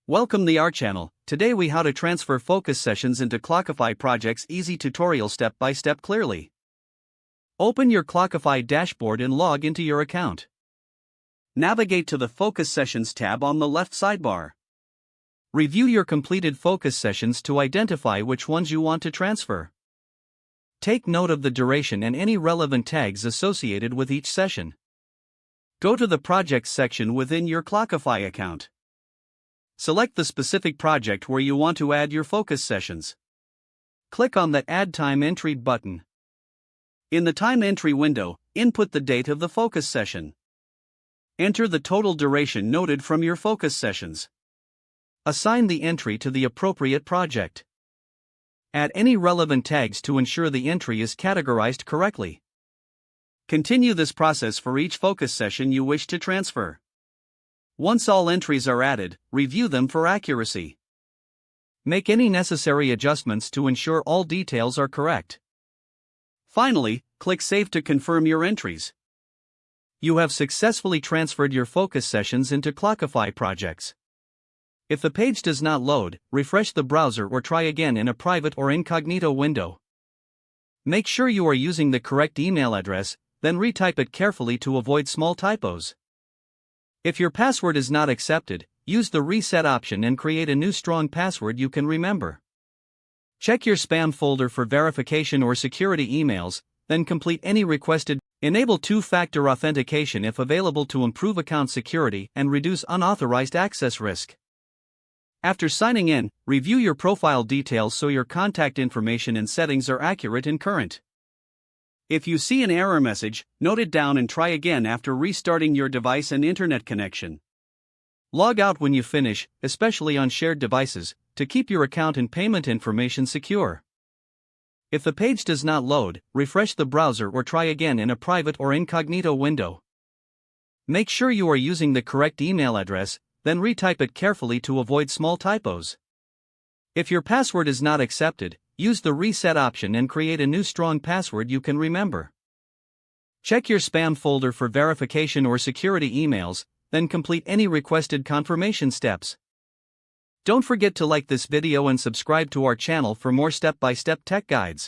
Welcome to our channel. Today we how to transfer focus sessions into Clockify projects. Easy tutorial step by step clearly. Open your Clockify dashboard and log into your account. Navigate to the Focus Sessions tab on the left sidebar. Review your completed focus sessions to identify which ones you want to transfer. Take note of the duration and any relevant tags associated with each session. Go to the Projects section within your Clockify account. Select the specific project where you want to add your focus sessions. Click on the Add Time Entry button. In the Time Entry window, input the date of the focus session. Enter the total duration noted from your focus sessions. Assign the entry to the appropriate project. Add any relevant tags to ensure the entry is categorized correctly. Continue this process for each focus session you wish to transfer. Once all entries are added, review them for accuracy. Make any necessary adjustments to ensure all details are correct. Finally, click Save to confirm your entries. You have successfully transferred your focus sessions into Clockify projects. If the page does not load, refresh the browser or try again in a private or incognito window. Make sure you are using the correct email address, then retype it carefully to avoid small typos. If your password is not accepted, use the reset option and create a new strong password you can remember. Check your spam folder for verification or security emails, then complete any requested. Enable two-factor authentication if available to improve account security and reduce unauthorized access risk. After signing in, review your profile details so your contact information and settings are accurate and current. If you see an error message, note it down and try again after restarting your device and internet connection. Log out when you finish, especially on shared devices, to keep your account and payment information secure. If the page does not load, refresh the browser or try again in a private or incognito window. Make sure you are using the correct email address, then retype it carefully to avoid small typos. If your password is not accepted, use the reset option and create a new strong password you can remember. Check your spam folder for verification or security emails, then complete any requested confirmation steps. Don't forget to like this video and subscribe to our channel for more step-by-step tech guides.